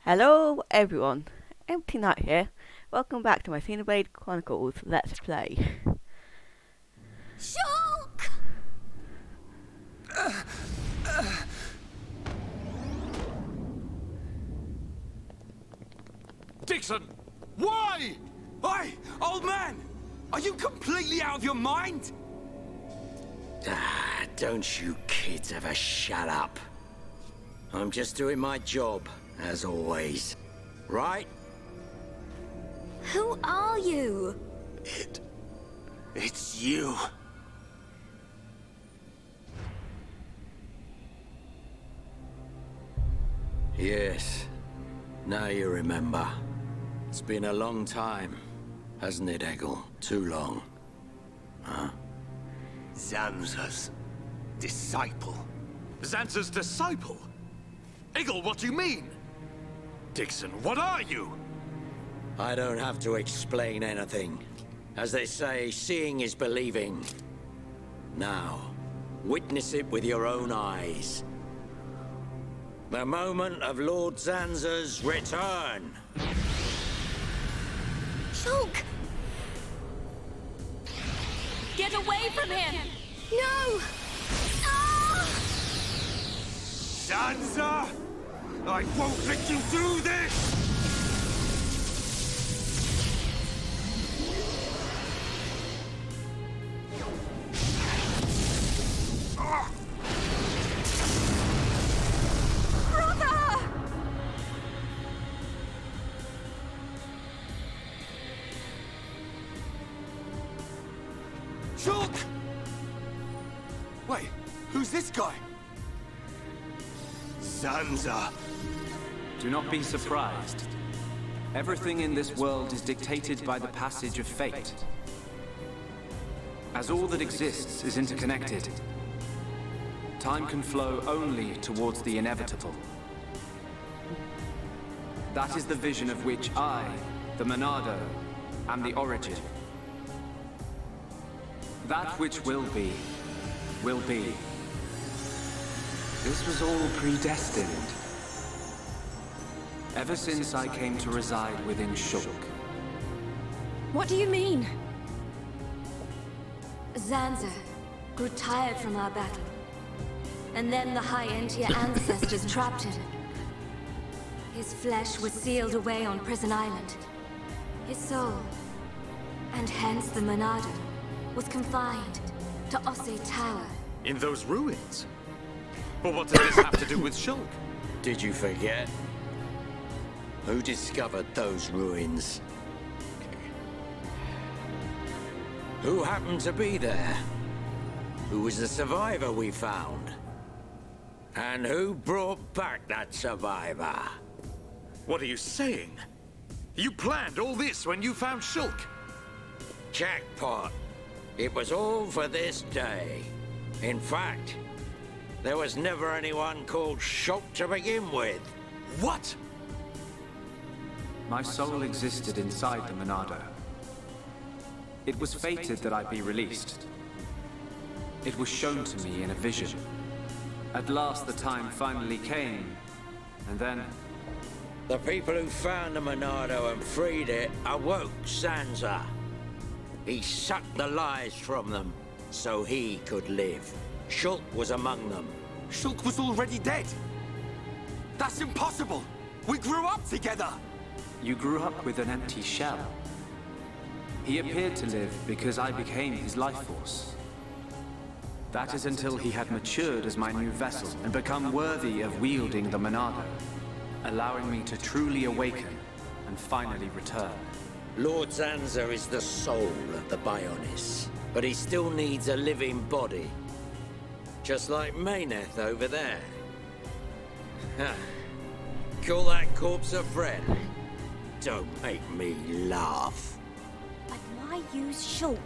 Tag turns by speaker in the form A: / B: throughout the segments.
A: Hello everyone, Empty Night here. Welcome back to my Xenoblade Chronicles Let's Play.
B: Shulk!
C: Dixon! Why?
D: Oi, old man! Are you completely out of your mind?
E: Don't you kids ever shut up. I'm just doing my job, as always. Right?
B: Who are you?
D: It's you.
E: Yes. Now you remember. It's been a long time, hasn't it, Eggle? Too long. Huh?
D: Zanza's disciple.
C: Zanza's disciple? Eggle, what do you mean? Dixon, what are you?
E: I don't have to explain anything. As they say, seeing is believing. Now, witness it with your own eyes. The moment of Lord Zanza's return.
B: Shulk! Get away from him! No! Ah!
D: Zanza! I won't let you do this!
B: Brother!
D: Shulk! Wait, who's this guy? Zanza.
F: Do not be surprised. Everything in this world is dictated by the passage of fate. As all that exists is interconnected, time can flow only towards the inevitable. That is the vision of which I, the Monado, am the origin. That which will be, will be. This was all predestined. Ever since I came to reside within Shulk.
B: What do you mean? Zanza grew tired from our battle. And then the High Entier ancestors trapped him. His flesh was sealed away on Prison Island. His soul, and hence the Monado, was confined to Osse Tower.
C: In those ruins? But what does this have to do with Shulk?
E: Did you forget? Who discovered those ruins? Who happened to be there? Who was the survivor we found? And who brought back that survivor?
C: What are you saying? You planned all this when you found Shulk?
E: Jackpot. It was all for this day. In fact, there was never anyone called Shulk to begin with.
C: What?
F: My soul existed inside the Monado. It was fated that I be released. It was shown to me in a vision. At last the time finally came, and then...
E: The people who found the Monado and freed it awoke Zanza. He sucked the lives from them, so he could live. Shulk was among them.
D: Shulk was already dead. That's impossible. We grew up together.
F: You grew up with an empty shell. He appeared to live because I became his life force. That is until he had matured as my new vessel and become worthy of wielding the Monado, allowing me to truly awaken and finally return.
E: Lord Zanza is the soul of the Bionis, but he still needs a living body. Just like Mechonis over there. Call that corpse a friend? Don't make me laugh.
B: But why use Shulk?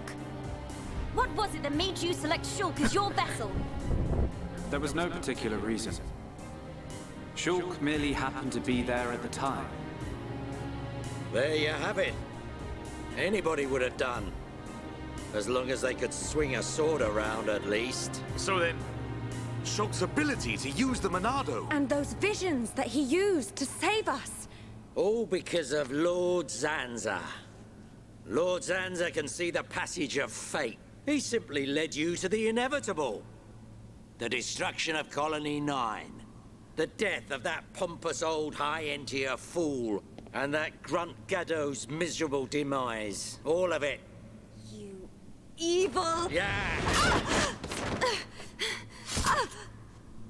B: What was it that made you select Shulk as your vessel?
F: There was no particular reason. Shulk merely happened to be there at the time.
E: There you have it. Anybody would have done. As long as they could swing a sword around, at least.
C: So then, Shulk's ability to use the Monado.
B: And those visions that he used to save us.
E: All because of Lord Zanza. Lord Zanza can see the passage of fate. He simply led you to the inevitable. The destruction of Colony 9. The death of that pompous old high-entier fool. And that grunt Gaddo's miserable demise. All of it.
B: You evil...
E: Yeah!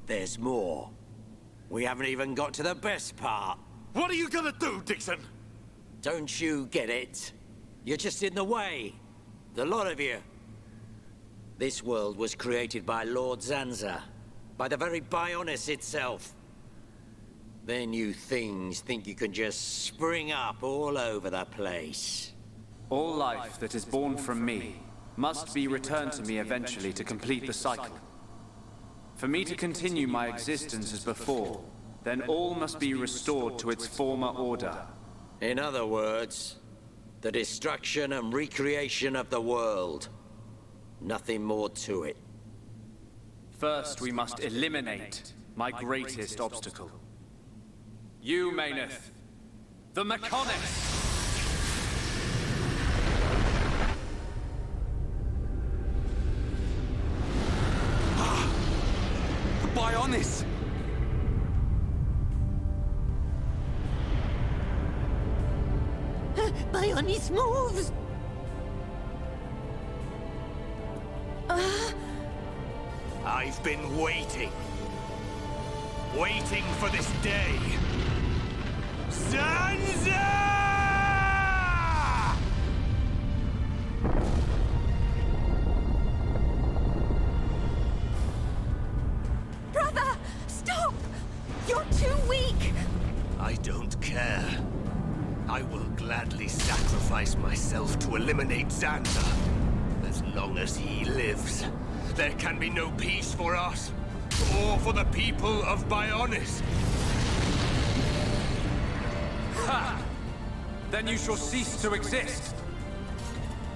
E: There's more. We haven't even got to the best part.
C: What are you gonna do, Dixon?
E: Don't you get it? You're just in the way. The lot of you. This world was created by Lord Zanza. By the very Mechonis itself. Then you things think you can just spring up all over the place.
F: All life that is born from me must be returned to me eventually to complete the cycle. For me to continue my existence as before, then all must be restored to its former order.
E: In other words, the destruction and recreation of the world. Nothing more to it.
F: First, we must eliminate my greatest obstacle. You, Mechonis, the Mechonis!
D: Mechonis!
G: Mechonis moves!
C: I've been waiting. Waiting for this day. Zanza!
B: Brother! Stop! You're too weak!
C: I don't care. I will gladly sacrifice myself to eliminate Zanza. As long as he lives, there can be no peace for us, or for the people of Mechonis.
F: Ha! Then you shall cease to exist.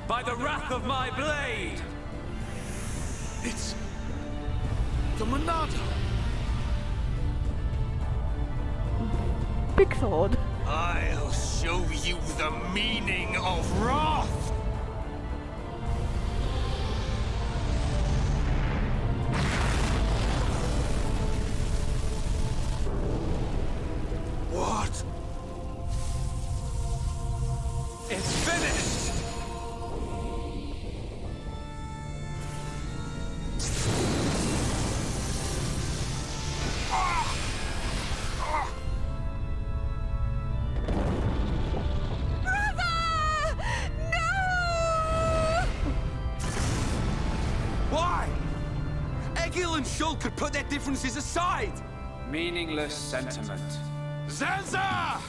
F: By the wrath of my blade!
C: It's the Monado.
A: Big sword.
C: I'll show you the meaning of wrath! What?
F: It's finished!
D: Why? Egil and Shulk could put their differences aside!
F: Meaningless sentiment.
C: Zanza!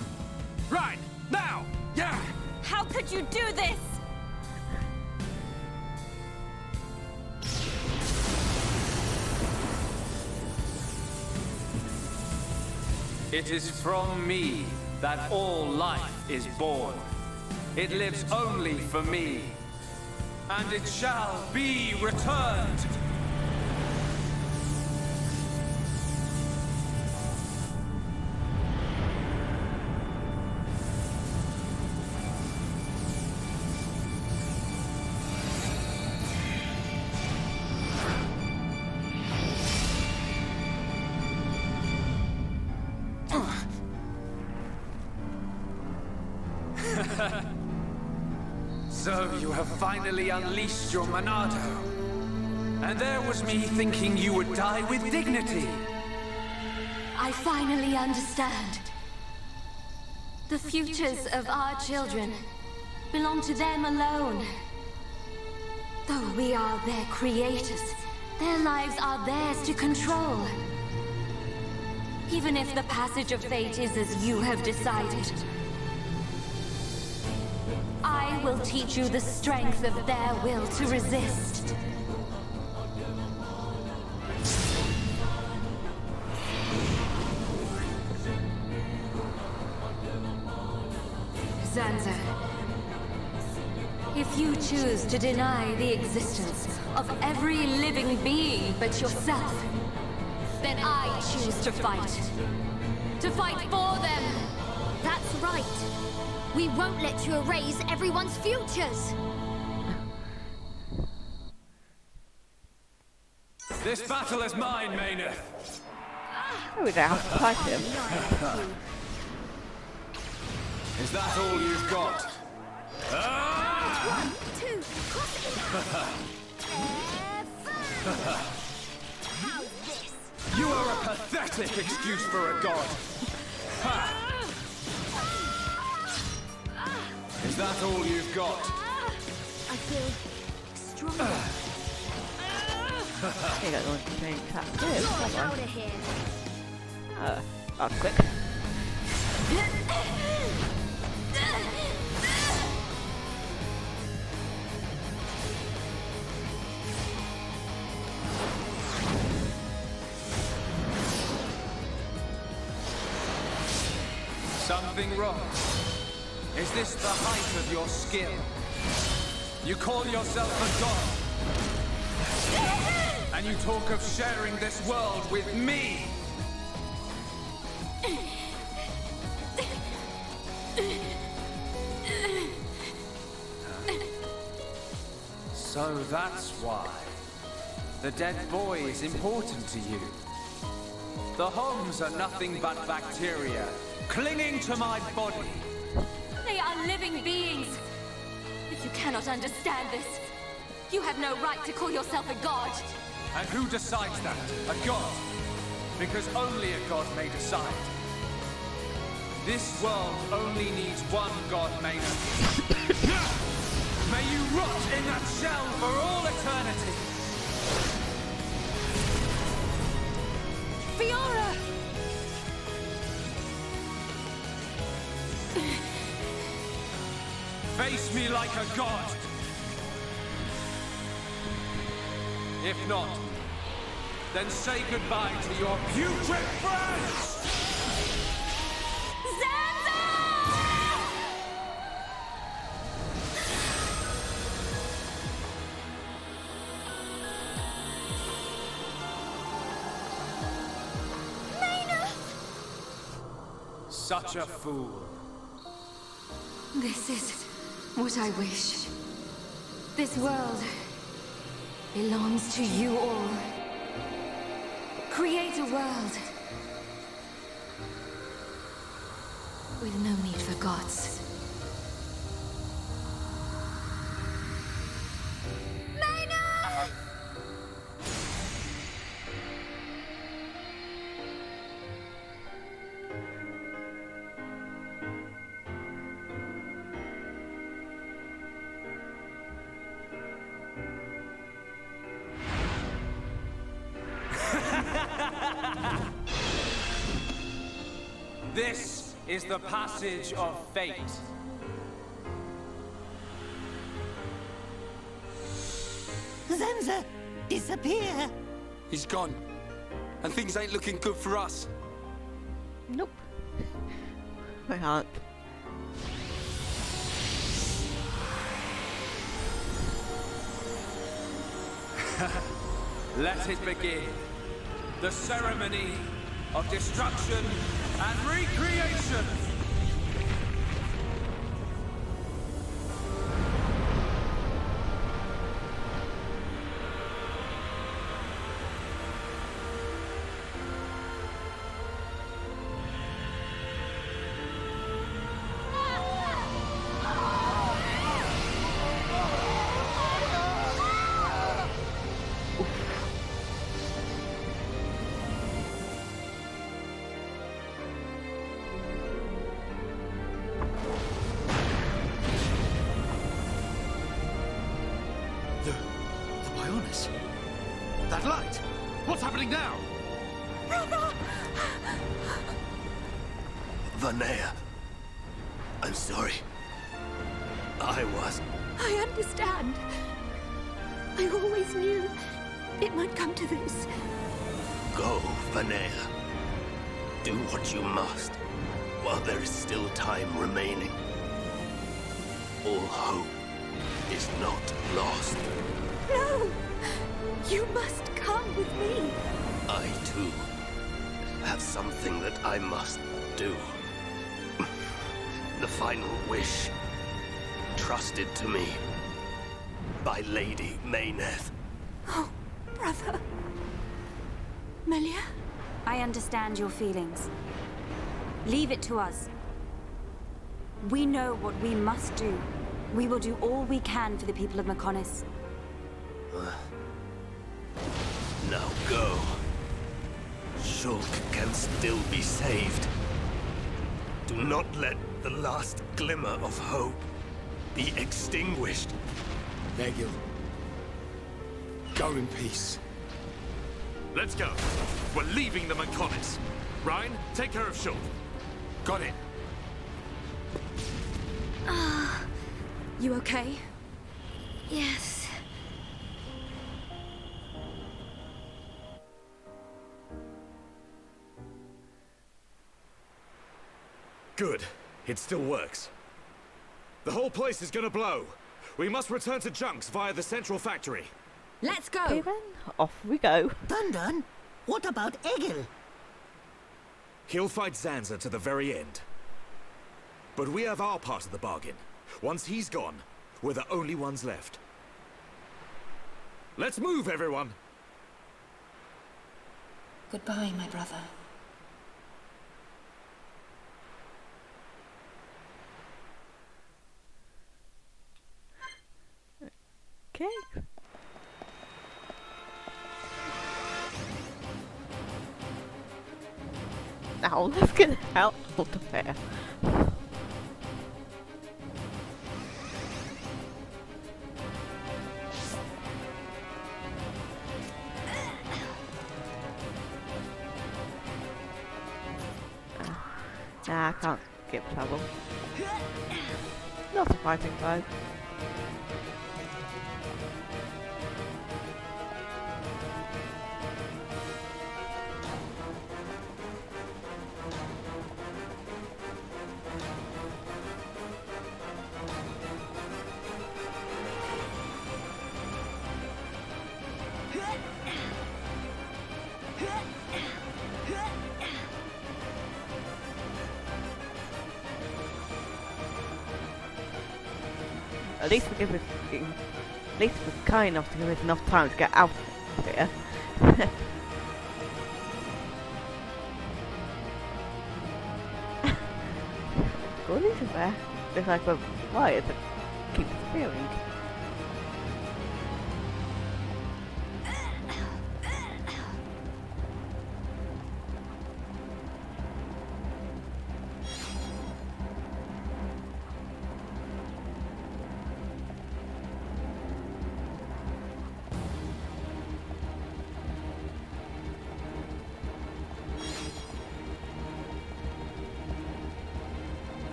C: Right, now!
D: Yeah!
B: How could you do this?
F: It is from me that all life is born. It lives only for me. And it shall be returned. So you have finally unleashed your Monado. And there was me thinking you would die with dignity.
B: I finally understand. The futures of our children belong to them alone. Though we are their creators, their lives are theirs to control. Even if the passage of fate is as you have decided, I will teach you the strength of their will to resist. Zanza, if you choose to deny the existence of every living being but yourself, then I choose to fight. To fight for them!
G: That's right. We won't let you erase everyone's futures.
F: This battle is mine, Mechonis.
A: Oh, we don't have to fight him.
F: Is that all you've got?
G: 1, 2, cross it. How's this?
F: You are a pathetic excuse for a god. Ha! Is that all you've got?
G: I feel stronger.
A: You got the one to change that too.
G: You're
A: Come
G: out
A: on.
G: of here.
A: That was quick.
F: Something wrong? Is this the height of your skill? You call yourself a god, and you talk of sharing this world with me. So that's why the dead boy is important to you. The Homs are nothing but bacteria clinging to my body.
B: They are living beings. If you cannot understand this, you have no right to call yourself a god.
F: And who decides that? A god? Because only a god may decide. This world only needs one god, Mechonis. May you rot in that shell for all eternity!
B: Fiora!
F: Face me like a god! If not, then say goodbye to your putrid friends! Such a fool.
B: This is what I wish. This world belongs to you all. Create a world with no need for gods.
F: This is the passage of fate.
H: Zanza, disappear!
D: He's gone. And things ain't looking good for us.
A: Nope. I can't.
F: Let it begin. The ceremony of destruction and recreation.
D: That light! What's happening now?
C: Vanea. I'm sorry. I
B: I understand. I always knew it might come to this.
C: Go, Vanea. Do what you must, while there is still time remaining. All hope is not lost.
B: No! You must come with me.
C: I, too, have something that I must do. The final wish, trusted to me by Lady Meyneth.
B: Oh, brother. Melia? I understand your feelings. Leave it to us. We know what we must do. We will do all we can for the people of Mechonis.
C: Now go. Shulk can still be saved. Do not let the last glimmer of hope be extinguished.
D: Egil. Go in peace.
H: Let's go. We're leaving the Mechonis. Ryan, take care of Shulk.
D: Got it.
B: You okay?
G: Yes.
H: Good. It still works. The whole place is gonna blow. We must return to Junks via the central factory.
B: Let's go!
A: Okay then, off we go.
I: Dun. What about Egil?
H: He'll fight Zanza to the very end. But we have our part of the bargain. Once he's gone, we're the only ones left. Let's move, everyone!
B: Goodbye, my brother.
A: Okay. Now let's get out of there. Nah, I can't skip trouble. Not surprising though. At least we're kind enough to give us enough time to get out of here. Well, this is where there's like a wire that keeps spinning.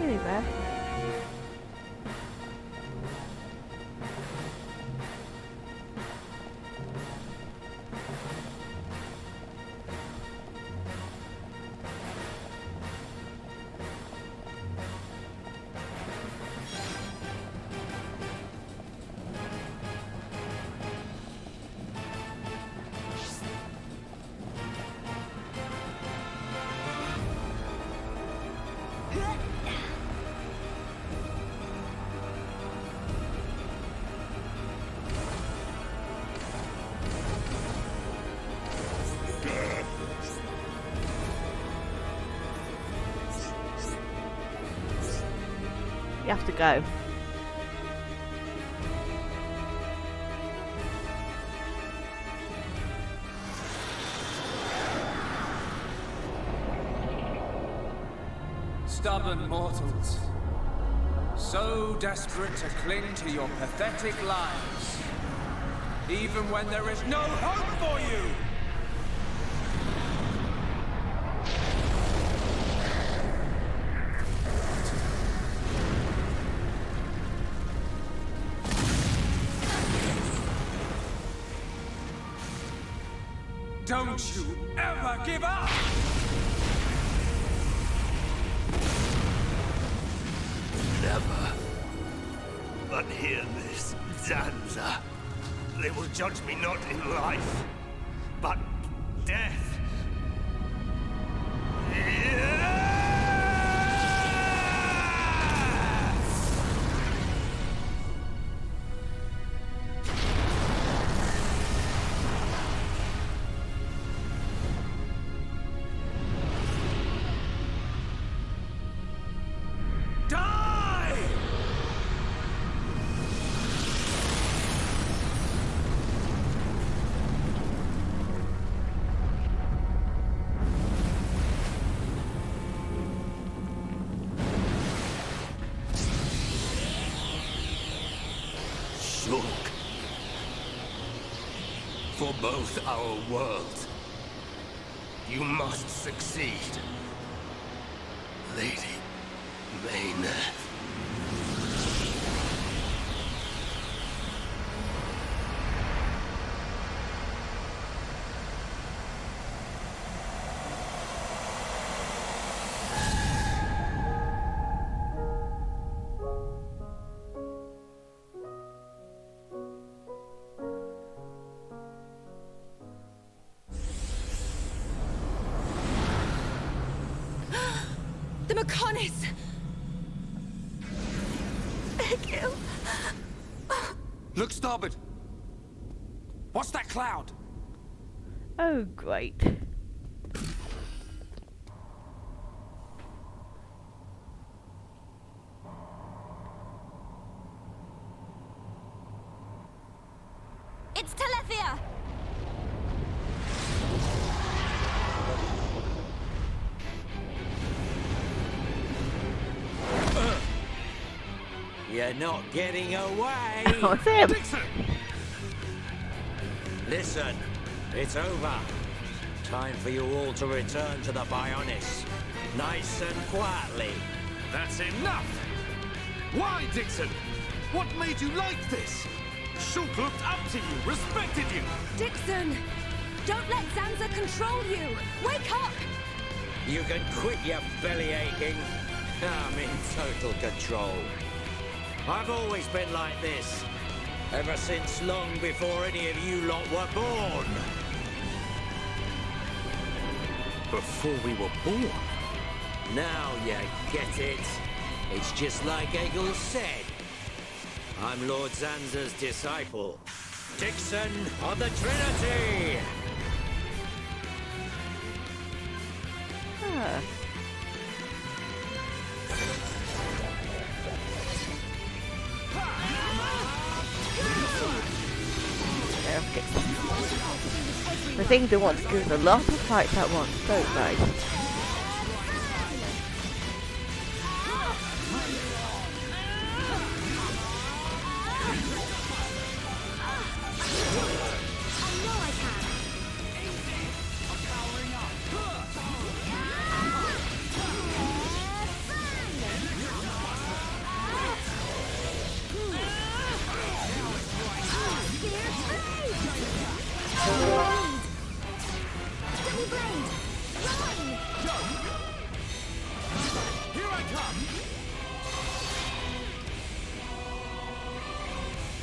A: There. You have to go.
F: Stubborn mortals. So desperate to cling to your pathetic lives. Even when there is no hope for you! Don't you ever give up!
C: never. But hear this, Zanza. They will judge me not in life, but death. For both our worlds, you must succeed, Lady Maynard.
B: The Mechonis!
G: Egil!
D: Look starboard! What's that cloud?
A: Oh, great.
G: It's Telethia!
E: You're not getting away!
A: Oh, it's him!
D: Dixon!
E: Listen, it's over. Time for you all to return to the Bionis. Nice and quietly.
H: That's enough! Why, Dixon? What made you like this? Shulk looked up to you, respected you!
B: Dixon! Don't let Zanza control you! Wake up!
E: You can quit your belly aching. I'm in total control. I've always been like this. Ever since long before any of you lot were born.
H: Before we were born?
E: Now you get it. It's just like Egil said. I'm Lord Zanza's disciple. Dixon of the Trinity!
A: Ah. The thing they want to give a lot of fights at once, don't they?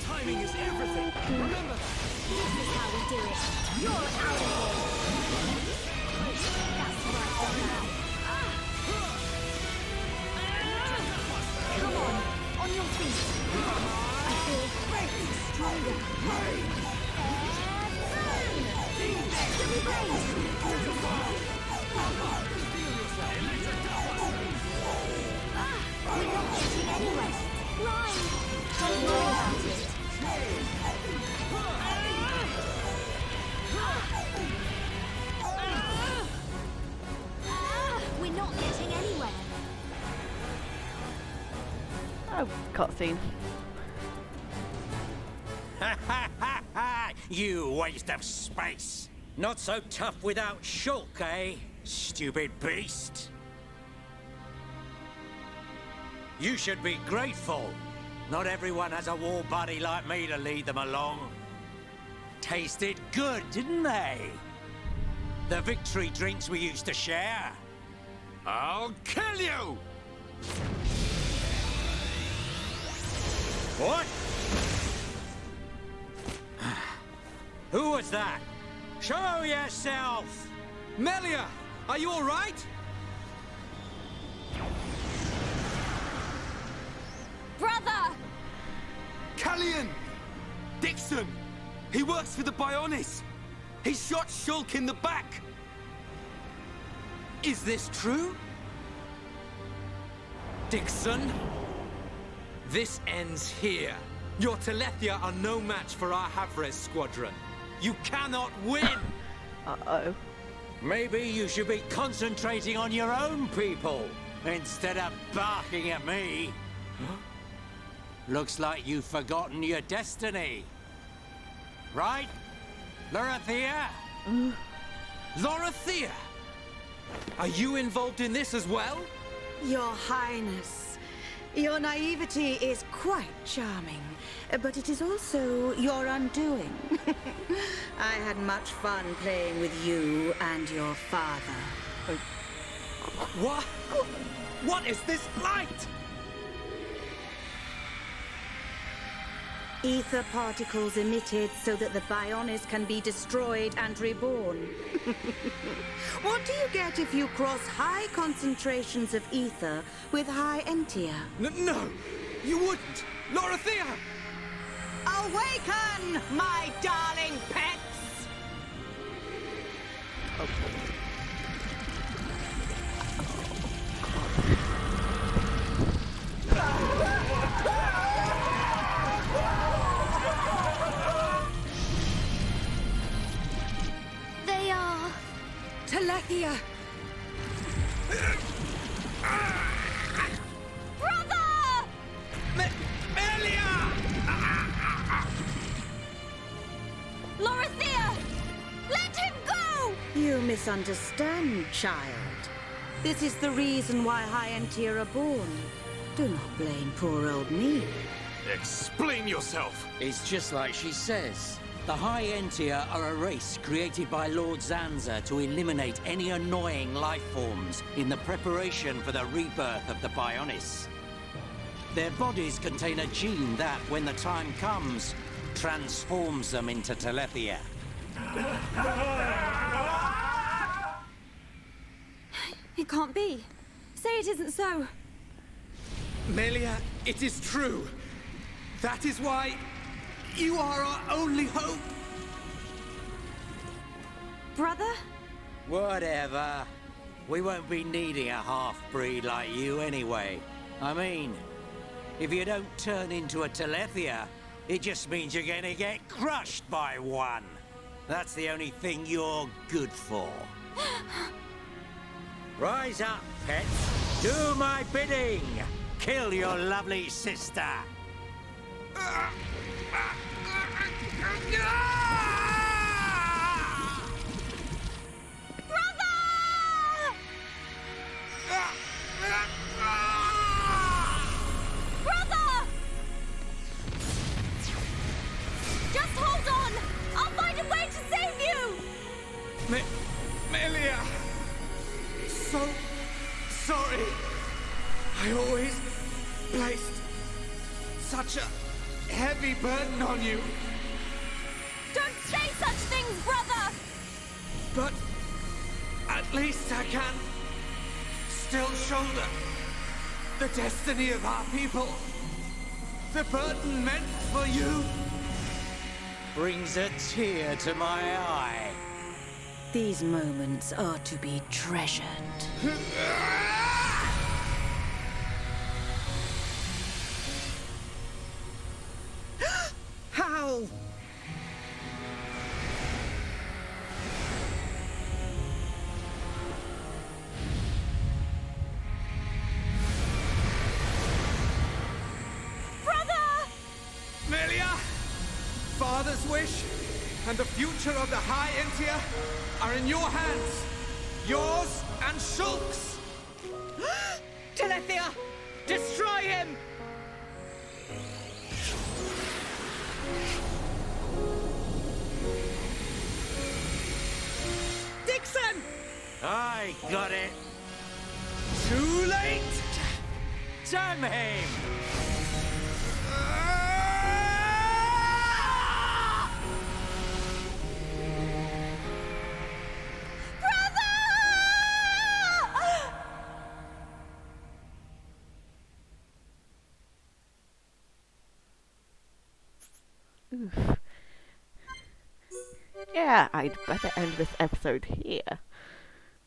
H: Timing is everything. Remember that.
G: This is how we do it. You're out of here. That's right, now. Come on your feet. I feel great, stronger. Steady brains. We're not getting anywhere. Blind. Don't worry about it. We're not getting anywhere.
A: Oh, cutscene.
E: Ha ha ha ha! You waste of space! Not so tough without Shulk, eh? Stupid beast! You should be grateful. Not everyone has a war buddy like me to lead them along. Tasted good, didn't they? The victory drinks we used to share.
H: I'll kill you!
E: What? Who was that? Show yourself!
D: Melia, are you all right?
B: Brother!
D: Callian! Dixon! He works for the Bionis! He shot Shulk in the back! Is this true? Dixon? This ends here. Your Telethia are no match for our Havres squadron. You cannot win!
A: Uh-oh.
E: Maybe you should be concentrating on your own people instead of barking at me. Looks like you've forgotten your destiny. Right? Lorithia?
D: Lorithia! Are you involved in this as well?
J: Your Highness, your naivety is quite charming, but it is also your undoing. I had much fun playing with you and your father.
D: What? What is this light?
J: Ether particles emitted so that the Bionis can be destroyed and reborn. What do you get if you cross high concentrations of ether with high entia?
D: No! You wouldn't! Lorithia!
J: Awaken, my darling pets!
B: They are...
J: Telethia!
B: Brother!
D: Melia!
B: Lorithia! Let him go!
J: You misunderstand, child. This is the reason why high entia are born. Do not blame poor old me.
H: Explain yourself!
E: It's just like she says. The High Entia are a race created by Lord Zanza to eliminate any annoying life forms in the preparation for the rebirth of the Bionis. Their bodies contain a gene that, when the time comes, transforms them into Telethia.
B: It can't be. Say it isn't so.
D: Melia, it is true. That is why you are our only hope.
B: Brother?
E: Whatever. We won't be needing a half-breed like you anyway. I mean, if you don't turn into a Telethia, it just means you're gonna get crushed by one. That's the only thing you're good for. Rise up, pets. Do my bidding. Kill your lovely sister.
B: Brother! Just hold on! I'll find a way to save you!
D: Melia! So sorry. I always placed such a heavy burden on you.
B: Don't say such things, brother!
D: But at least I can still shoulder the destiny of our people. The burden meant for you.
E: Brings a tear to my eye.
J: These moments are to be treasured. How?
B: Brother!
D: Melia! Father's wish and the future of the High Entia are in your hands. Yours and Shulk's.
J: Telethia! Destroy him! Dixon!
E: I got it.
D: Too late!
E: Damn him!
A: Oof. Yeah, I'd better end this episode here.